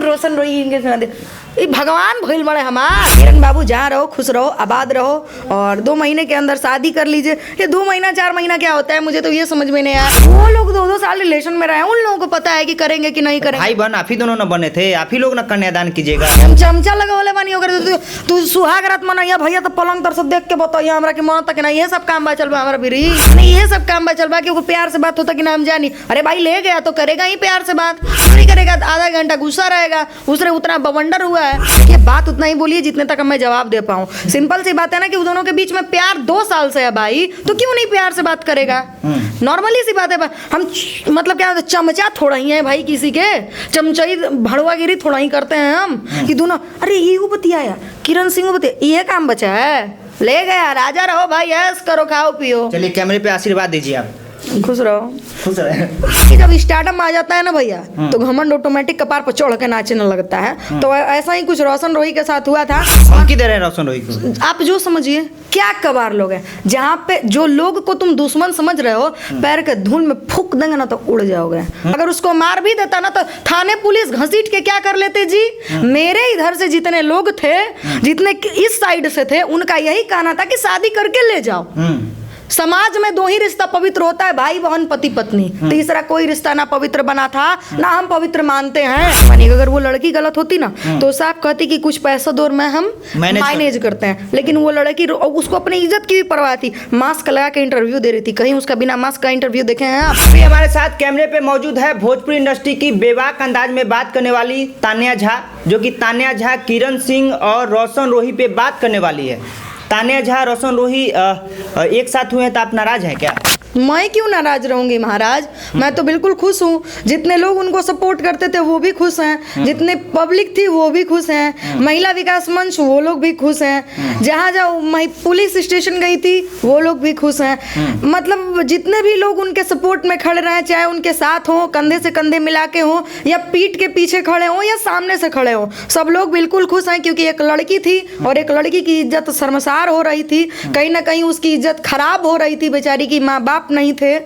रोशन रोही इनके सुना दे। ये भगवान भइल बड़े हमार। किरण बाबू जहाँ रहो खुश रहो आबाद रहो और 2 महीने के अंदर शादी कर लीजिए। ये 2 महीना 4 महीना क्या होता है मुझे तो ये समझ में नहीं आया। वो लोग 2-2 साल रिलेशन में रहे, उन लोगों को पता है कि करेंगे कि नहीं करेंगे। भाई बहन आप ही दोनों न बने थे, आप ही लोग न कन्यादान कीजिएगा। हम चमचा लगवले बानी अगर तू सुहाग रात मनैया भैया तो पलंग तर से देख के बताइए हमरा कि मन तक ना ये सब काम बा चल बा हमरा बिरी नहीं ये सब काम बा चल बा कि वो प्यार से बात होता कि ना हम जानी। अरे भाई ले गया तो करेगा ही प्यार से बात, नहीं करेगा आधा घंटा गुस्सा रहेगा। उसने उतना बवंडर हुआ है कि बात उतना ही बोलिए जितने तक मैं जवाब दे पाऊँ। सिंपल सी बात है ना कि उन दोनों के बीच में प्यार 2 साल से है भाई, तो क्यों नहीं प्यार से बात करेगा। नॉर्मली सी बात है हम मतलब क्या चमचा थोड़ा ही है भाई, किसी के चमचाई भड़वागिरी थोड़ा ही करते हैं हम कि दोनों। अरे ये वो बतियाया किरण सिंह बतिया ये काम बचा है, ले गया राजा रहो भाई, ऐश करो खाओ पियो। चलिए कैमरे पे आशीर्वाद दीजिए आप। खुश रहो। खुश रहे। कि जब स्टार्टअप आ जाता है ना भैया तो घमंड ऑटोमेटिक कपार पर चढ़ के नाचने लगता है। तो ऐसा ही कुछ रोशन रोही के साथ हुआ था। हम किधर रहे रोशन रोही को? आप जो समझिए क्या कबार लोग हैं, जहाँ पे जो लोग को तुम दुश्मन समझ रहे हो पैर के धूल में फूक देंगे ना तो उड़ जाओगे। अगर उसको मार भी देता ना तो थाने पुलिस घसीट के क्या कर लेते जी। मेरे इधर से जितने लोग थे, जितने इस साइड से थे, उनका यही कहना था कि शादी करके ले जाओ। समाज में 2 ही रिश्ता पवित्र होता है, भाई बहन पति पत्नी। तीसरा कोई रिश्ता ना पवित्र बना था ना हम पवित्र मानते हैं। मानिए अगर वो लड़की गलत होती ना तो साहब कहती कि कुछ पैसा दो में हम मैनेज करते हैं, लेकिन वो लड़की उसको अपनी इज्जत की भी परवाह थी। मास्क लगा के इंटरव्यू दे रही थी, कहीं उसका बिना मास्क का इंटरव्यू देखे हैं आप? अभी हमारे साथ कैमरे पे मौजूद है भोजपुरी इंडस्ट्री की बेबाक अंदाज में बात करने वाली तान्या झा, जो कि तान्या झा किरण सिंह और रोशन रोही पे बात करने वाली है। तान्या झा रोशन रोही एक साथ हुए हैं तो आप नाराज हैं क्या? मैं क्यों नाराज रहूंगी महाराज, मैं तो बिल्कुल खुश हूँ। जितने लोग उनको सपोर्ट करते थे वो भी खुश हैं, जितने पब्लिक थी वो भी खुश हैं, महिला विकास मंच वो लोग भी खुश हैं, जहाँ जहाँ पुलिस स्टेशन गई थी वो लोग भी खुश हैं। मतलब जितने भी लोग उनके सपोर्ट में खड़े रहे, चाहे उनके साथ हों, कंधे से कंधे मिला के हों, या पीठ के पीछे खड़े हों या सामने से खड़े हों, सब लोग बिल्कुल खुश हैं। क्योंकि एक लड़की थी और एक लड़की की इज्जत शर्मसार हो रही थी, कहीं ना कहीं उसकी इज्जत खराब हो रही थी बेचारी की। माँ बाप नहीं थे,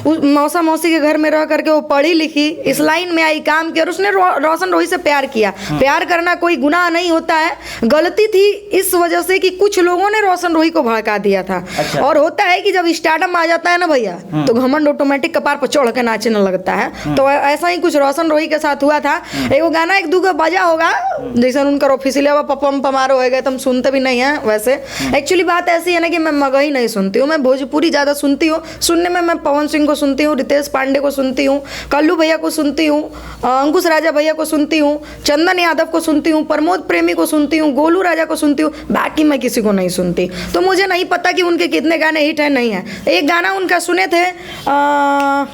मौसा मौसी के घर में रह करके वो पढ़ी लिखी, इस लाइन में आई, काम किया और उसने रोशन रोही से प्यार किया। प्यार करना कोई गुनाह नहीं होता है, गलती थी इस वजह से कि कुछ लोगों ने रोशन रोही को भड़का दिया था। अच्छा। और होता है कि जब स्टार्टअप आ जाता है ना भैया तो घमंड ऑटोमेटिक कपार पर चढ़ के नाचने लगता है। तो ऐसा ही कुछ रोशन रोही के साथ हुआ था। एगो गाना 1-2 बजा होगा, जैसे उनका ऑफिशियल पपम पमारो होगा, तुम सुनते भी नहीं है। वैसे एक्चुअली बात ऐसी है ना कि मैं मगही नहीं सुनती हूँ, मैं भोजपुरी ज्यादा सुनती हूँ। सुनने में मैं पवन सिंह को सुनती हूँ, रितेश पांडे को सुनती हूँ, कल्लू भैया को सुनती हूँ, अंकुश राजा भैया को सुनती हूँ, चंदन यादव को सुनती हूँ, प्रमोद प्रेमी को सुनती हूँ, गोलू राजा को सुनती हूँ, बाकी मैं किसी को नहीं सुनती। तो मुझे नहीं पता कि उनके कितने गाने हिट हैं नहीं है। एक गाना उनका सुने थे,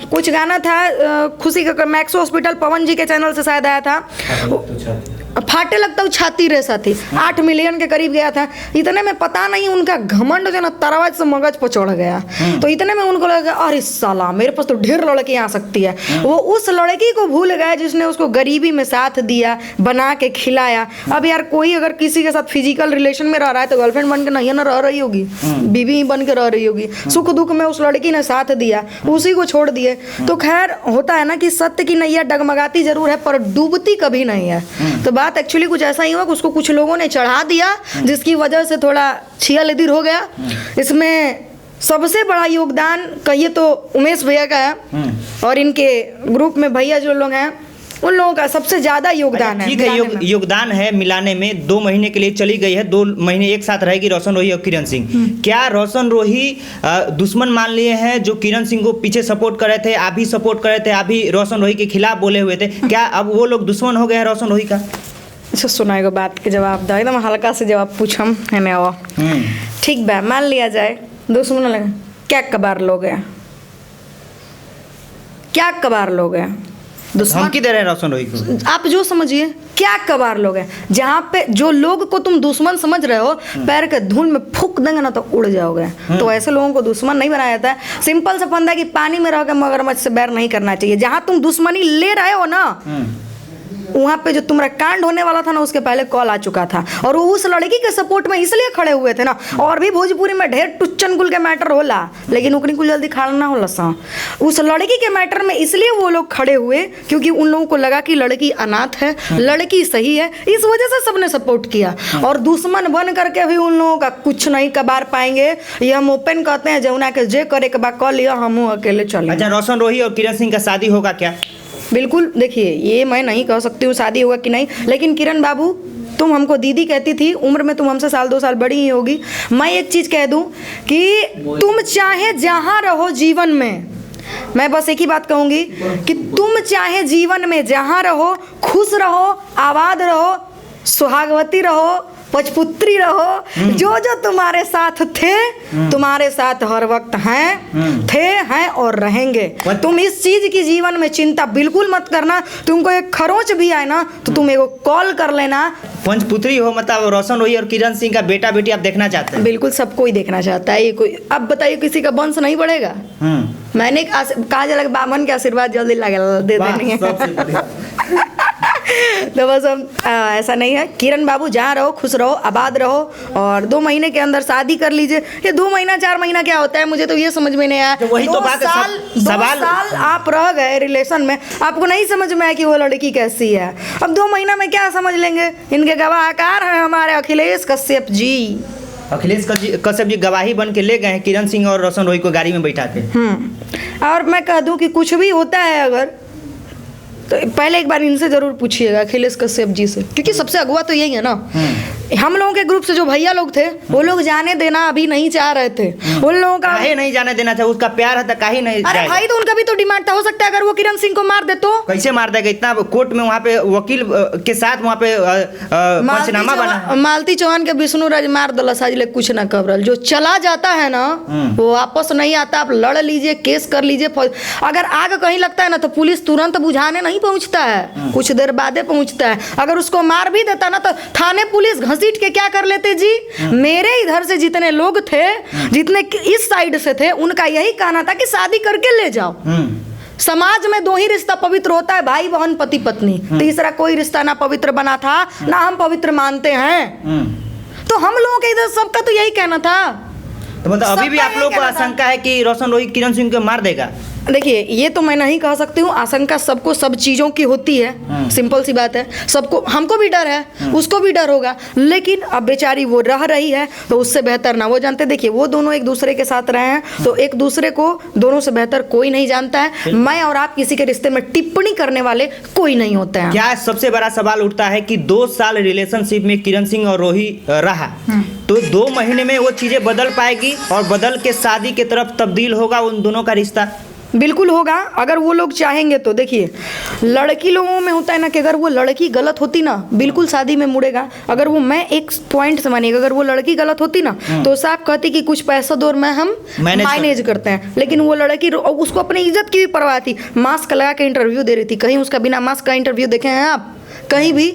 कुछ गाना था खुशी का, मैक्स हॉस्पिटल पवन जी के चैनल से शायद आया था, फाटे लगता हूँ छाती रे साथी, 8 मिलियन के करीब गया था। इतने में पता नहीं उनका घमंड जो ना तरवाज से मगज पर चढ़ गया। तो इतने में उनको लगा अरे साला मेरे पास तो ढेर लड़की आ सकती है। वो उस लड़की को भूल गए जिसने उसको गरीबी में साथ दिया, बना के खिलाया। अब यार कोई अगर किसी के साथ फिजिकल रिलेशन में रह रहा है तो गर्लफ्रेंड बन के नहीं ना रह रही होगी, बीवी ही बन के रह रही होगी। सुख दुख में उस लड़की ने साथ दिया, उसी को छोड़ दिए। तो खैर होता है ना कि सत्य की नैया डगमगाती जरूर है पर डूबती कभी नहीं है। तो बात एक्चुअली कुछ ऐसा ही हुआ कि उसको कुछ लोगों ने चढ़ा दिया जिसकी वजह से थोड़ा छिया लेदिर हो गया। इसमें सबसे बड़ा योगदान कहिए तो उमेश भैया का है और इनके ग्रुप में भैया जो लोग हैं उन लोगों का सबसे ज्यादा योगदान है। ठीक है, योगदान है मिलाने में। 2 महीने के लिए चली गई है, 2 महीने एक साथ रहेगी रोशन रोही और किरण सिंह। क्या रोशन रोही दुश्मन मान लिए हैं जो किरण सिंह को पीछे सपोर्ट कर रहे थे, आप भी सपोर्ट कर रहे थे, आप भी रोशन रोही के खिलाफ बोले हुए थे, क्या अब वो लोग दुश्मन हो गए हैं रोशन रोही का? अच्छा सुनाएगा बात के जवाब दो, एकदम हल्का से जवाब पूछम है ना। वो ठीक बा, मान लिया जाए दुश्मन लगे, क्या कबार लोग हैं, क्या कबार लोग हैं हम किधर है रोशन रोही को? आप जो समझिए क्या कबार लोग हैं, जहाँ पे जो लोग को तुम दुश्मन समझ रहे हो पैर के धूल में फूक देंगे ना तो उड़ जाओगे। तो ऐसे लोगों को दुश्मन नहीं बनाया जाता है। सिंपल सा फंदा कि पानी में रह के मगरमच्छ से बैर नहीं करना चाहिए। जहाँ तुम दुश्मनी ले रहे हो ना वहाँ पे जो तुम्हारा कांड होने वाला था ना, उसके पहले कॉल आ चुका था, और वो उस लड़की के सपोर्ट में इसलिए खड़े हुए थे ना। और भी भोजपुरी में ढेर टुच्चन कुल के मैटर होला, लेकिन उकनी कुल जल्दी खाना होला सा। उस लड़की के मैटर में इसलिए वो लोग खड़े हुए क्योंकि उन लोगों को लगा कि लड़की अनाथ है, लड़की सही है, इस वजह से सबने सपोर्ट किया। और दुश्मन बन करके भी उन लोगों का कुछ नहीं कबार पाएंगे। ये हम ओपन कहते हैं, जमुना के जे करे के बाद कॉल लिया, हम अकेले चले। अच्छा, रोशन रोही और किरण सिंह का शादी होगा क्या? बिल्कुल, देखिए ये मैं नहीं कह सकती हूँ शादी होगा कि नहीं, लेकिन किरण बाबू तुम हमको दीदी कहती थी, उम्र में तुम हमसे साल 2 साल बड़ी ही होगी। मैं एक चीज़ कह दूं कि तुम चाहे जहाँ रहो जीवन में, मैं बस एक ही बात कहूँगी कि तुम चाहे जीवन में जहाँ रहो, खुश रहो, आबाद रहो, सुहागवती रहो, पचपुत्री रहो। जो जो तुम्हारे साथ थे, तुम्हारे साथ हर वक्त हैं, हैं और रहेंगे। तुम इस चीज की जीवन में चिंता बिल्कुल मत करना। तुमको एक खरोच भी आए ना तो तुम एगो कॉल कर लेना। पंचपुत्री हो, मतलब रोशन रोही और किरण सिंह का बेटा बेटी आप देखना चाहते हैं? बिल्कुल, सब कोई देखना चाहता है। ये कोई, अब बताइए किसी का वंश नहीं बढ़ेगा? मैंने कहा जला बामन के आशीर्वाद जल्दी लगा दे देंगे। तो बस हम ऐसा नहीं है। किरण बाबू जहाँ रहो खुश रहो, आबाद रहो, और 2 महीने के अंदर शादी कर लीजिए। ये 2 महीना 4 महीना क्या होता है, मुझे तो ये समझ में नहीं आया। वही तो बात है, सवाल आप रह गए रिलेशन में, आपको नहीं समझ में आया कि वो लड़की कैसी है। अब 2 महीना में क्या समझ लेंगे? इनके गवाहकार हैं हमारे अखिलेश कश्यप जी। अखिलेश कश्यप जी गवाही बन के ले गए हैं किरण सिंह और रोशन रोही को गाड़ी में बैठा के। और मैं कह दूं कि कुछ भी होता है अगर, तो पहले एक बार इनसे जरूर पूछिएगा, अखिलेश कश्यप जी से, क्योंकि सबसे अगुआ तो यही है ना। हम लोगों के ग्रुप से जो भैया लोग थे, वो लोग जाने देना अभी नहीं चाह रहे थे। उन लोगों का काहे नहीं जाने देना था? उसका प्यार है तो काहे नहीं? अरे भाई, तो उनका भी तो डिमांड था। हो सकता है अगर वो किरण सिंह को मार दे तो कैसे मार देगा? इतना कोर्ट में वहाँ पे वकील के साथ वहाँ पे पंचनामा बना। मालती चौहान के विष्णु राज मार दला साजिले कुछ ना कबरल। जो चला जाता है ना वो वापस नहीं आता। आप लड़ लीजिए, केस कर लीजिए, अगर आग कहीं लगता है ना तो पुलिस तुरंत बुझाने नहीं पहुंचता है, कुछ देर बादे पहुंचता है। अगर उसको मार भी देता ना तो थाने पुलिस घसीट के क्या कर लेते जी। मेरे इधर से जितने लोग थे, जितने इस साइड से थे, उनका यही कहना था कि शादी करके ले जाओ। समाज में 2 ही रिश्ता पवित्र होता है, भाई बहन पति पत्नी। तीसरा कोई रिश्ता ना पवित्र बना था, ना हम पवित्र मानते हैं। तो हम लोगों के इधर सबका तो यही कहना था। तो मतलब अभी भी आप लोग को आशंका है कि रोशन रोही किरण सिंह को मार देगा? देखिए, ये तो मैं नहीं कह सकती हूँ। आशंका सबको सब चीज़ों की होती है, सिंपल सी बात है। सबको, हमको भी डर है, उसको भी डर होगा, लेकिन अब बेचारी वो रह रही है तो उससे बेहतर ना वो जानते। देखिए, वो दोनों एक दूसरे के साथ रहे हैं तो एक दूसरे को दोनों से बेहतर कोई नहीं जानता है। मैं और आप किसी के रिश्ते में टिप्पणी करने वाले कोई नहीं होते हैं। क्या सबसे बड़ा सवाल उठता है कि 2 साल रिलेशनशिप में किरण सिंह और रोही रहा, तो 2 महीने में वो चीजें बदल पाएगी और बदल के शादी की तरफ तब्दील होगा उन दोनों का रिश्ता? बिल्कुल होगा, अगर वो लोग चाहेंगे तो। देखिए, लड़की लोगों में होता है ना कि अगर वो लड़की गलत होती ना, बिल्कुल शादी में मुड़ेगा। अगर वो, मैं एक पॉइंट से मानिएगा, अगर वो लड़की गलत होती ना तो साफ कहती कि कुछ पैसा दो में हम मैनेज करते हैं। लेकिन वो लड़की, उसको अपनी इज्जत की भी परवाह थी। मास्क लगा के इंटरव्यू दे रही थी। कहीं उसका बिना मास्क का इंटरव्यू देखे हैं आप? कहीं भी?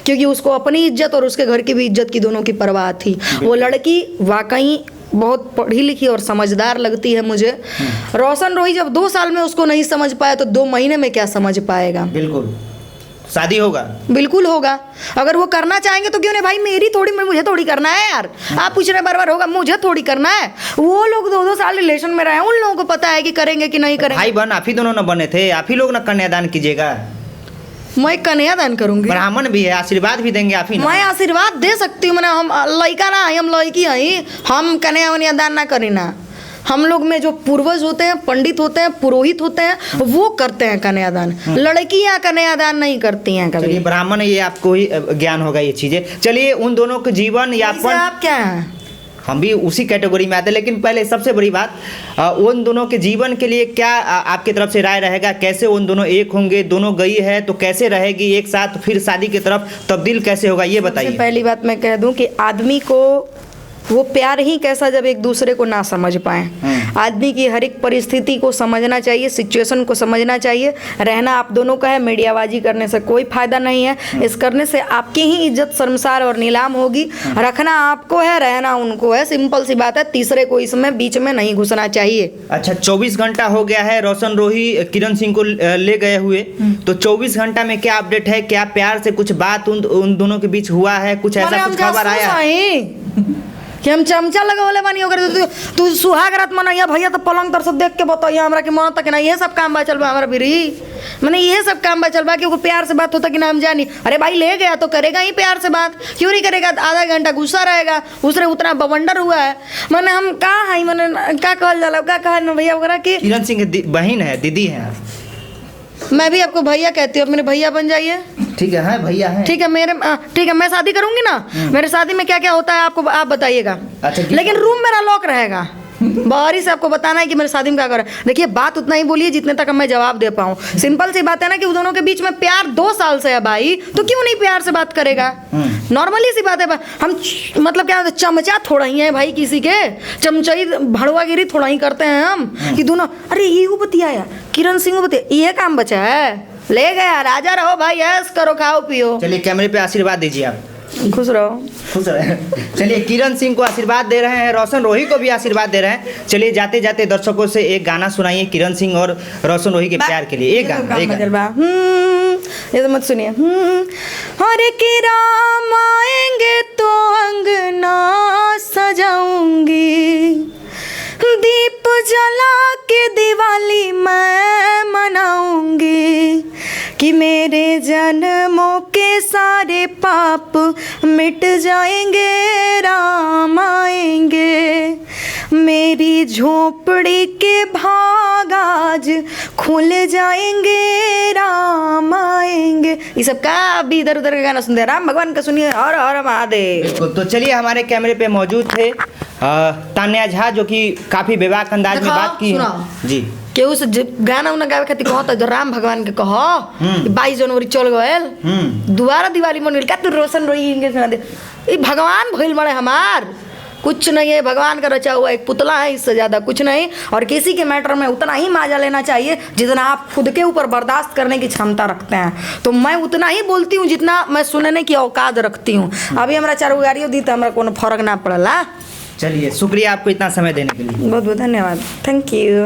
क्योंकि उसको अपनी इज्जत और उसके घर की भी इज्जत की दोनों की परवाह थी। वो लड़की वाकई बहुत पढ़ी लिखी और समझदार लगती है मुझे। रोशन रोही जब 2 साल में उसको नहीं समझ पाया तो 2 महीने में क्या समझ पाएगा? बिल्कुल शादी होगा, बिल्कुल होगा। अगर वो करना चाहेंगे तो क्यों नहीं भाई, मेरी थोड़ी, मुझे थोड़ी करना है यार। आप पूछ रहे बार बार, होगा मुझे थोड़ी करना है। वो लोग 2-2 साल रिलेशन में रहे, उन लोगों को पता है कि करेंगे कि नहीं करेंगे। भाई बहन आप ही दोनों न बने थे, आप ही लोग न कन्यादान कीजिएगा। मैं कन्यादान करूंगी, ब्राह्मण भी है, आशीर्वाद भी देंगे आप ही। मैं आशीर्वाद दे सकती हूँ, हम लड़का ना है, हम लड़की हैं, हम कन्यादान ना करें ना। हम लोग में जो पूर्वज होते हैं, पंडित होते हैं, पुरोहित होते हैं, वो करते हैं कन्यादान। लड़कियां कन्यादान नहीं करती हैं कभी। ब्राह्मण, ये आपको ही ज्ञान होगा ये चीजें। चलिए, उन दोनों के जीवन यापन, आप क्या हैं? हम भी उसी कैटेगरी में आते हैं। लेकिन पहले सबसे बड़ी बात, उन दोनों के जीवन के लिए क्या आपकी तरफ से राय रहेगा? कैसे उन दोनों एक होंगे? दोनों गई है तो कैसे रहेगी एक साथ? फिर शादी की तरफ तब्दील कैसे होगा, ये बताइए। पहली बात मैं कह दूं कि आदमी को वो प्यार ही कैसा जब एक दूसरे को ना समझ पाए। आदमी की हर एक परिस्थिति को समझना चाहिए, सिचुएशन को समझना चाहिए। रहना आप दोनों का है, मीडियाबाजी करने से कोई फायदा नहीं है। इस करने से आपकी ही इज्जत शर्मसार और नीलाम होगी। रखना आपको है, रहना उनको है, सिंपल सी बात है। तीसरे को इसमें बीच में नहीं घुसना चाहिए। अच्छा, 24 घंटा हो गया है रोशन रोही किरण सिंह को ले गए हुए, तो 24 घंटा में क्या अपडेट है? क्या प्यार से कुछ बात उन दोनों के बीच हुआ है? कुछ ऐसा कुछ खबर आया कि हम चमचा लगावले बानी अगर तू सुहाग रात मनैया भैया तो पलंग तर से देख के बताइए हमरा कि मन तक ना ये सब काम बा चल बा हमारा बिरी मैंने ये सब काम बा चल बा कि प्यार से बात होता कि ना हम जानी। अरे भाई ले गया तो करेगा ही प्यार से बात, क्यों नहीं करेगा? आधा घंटा गुस्सा रहेगा, उसने उतना बवंडर हुआ है। मैंने हम कहा है मैंने क्या कहल जाला क्या कहा ना भैया वगैरह की किरण सिंह बहन है, दीदी है। मैं भी आपको भैया कहती हूँ, मेरे भैया बन जाइए। ठीक है भैया है। ठीक है ठीक है, मैं शादी करूंगी ना, मेरे शादी में क्या क्या होता है आपको आप बताइएगा। अच्छा, लेकिन रूम मेरा लॉक रहेगा, बाहर ही से आपको बताना है कि मेरे शादी में क्या करें। देखिए बात उतना ही बोलिए जितने तक मैं जवाब दे पाऊँ। सिंपल सी बात है ना कि दोनों के बीच में प्यार 2 साल से है भाई, तो क्यों नहीं प्यार से बात करेगा? नॉर्मली सी बात है। हम मतलब क्या चमचा थोड़ा ही है भाई, किसी के चमचाई भड़वागिरी थोड़ा ही करते हैं हम कि दोनों। अरे ये बतियाया किरण सिंह बतिया, ये काम बचा है, ले गया। राजा रहो भाई, ऐश करो, खाओ पियो। चलिए कैमरे पे आशीर्वाद दीजिए आप। खुश रहो, खुश रहे। चलिए किरण सिंह को आशीर्वाद दे रहे हैं, रोशन रोही को भी आशीर्वाद दे रहे हैं। चलिए जाते जाते दर्शकों से एक गाना सुनाइए किरण सिंह और रोशन रोही के प्यार के लिए। एक गाना ये तो मत सुनिए। हरे के राम आएंगे तो अंगना सजाऊंगी, दीप जला के दिवाली मैं मनाऊंगी, कि मेरे जन्मों के सारे पाप मिट जाएंगे, राम आएंगे, मेरी झोपड़ी के भाग आज खुल जाएंगे, राम आएंगे। ये सब का अभी इधर उधर का गाना सुनते, राम भगवान का सुनिए। हर हर महादेव। तो चलिए हमारे कैमरे पे मौजूद थे तान्या झा, जो कि काफी बेबाक अंदाज में बात की है जी। केहू से गाना उना गावे खातिर कहता जो राम भगवान के कहो 22 जनवरी चल गए दोबारा दिवाली मन का तू रोशन रोही दे। ये भगवान भइल बड़े हमार, कुछ नहीं है, भगवान का रचा हुआ एक पुतला है, इससे ज़्यादा कुछ नहीं। और किसी के मैटर में उतना ही मजा लेना चाहिए जितना आप खुद के ऊपर बर्दाश्त करने की क्षमता रखते हैं। तो मैं उतना ही बोलती हूँ जितना मैं सुनने की औकात रखती हूँ। अभी हमारा 4 गाड़ियों दी तो हमारा कोनो फर्क ना पड़ला। चलिए शुक्रिया आपको इतना समय देने के लिए, बहुत बहुत धन्यवाद, थैंक यू।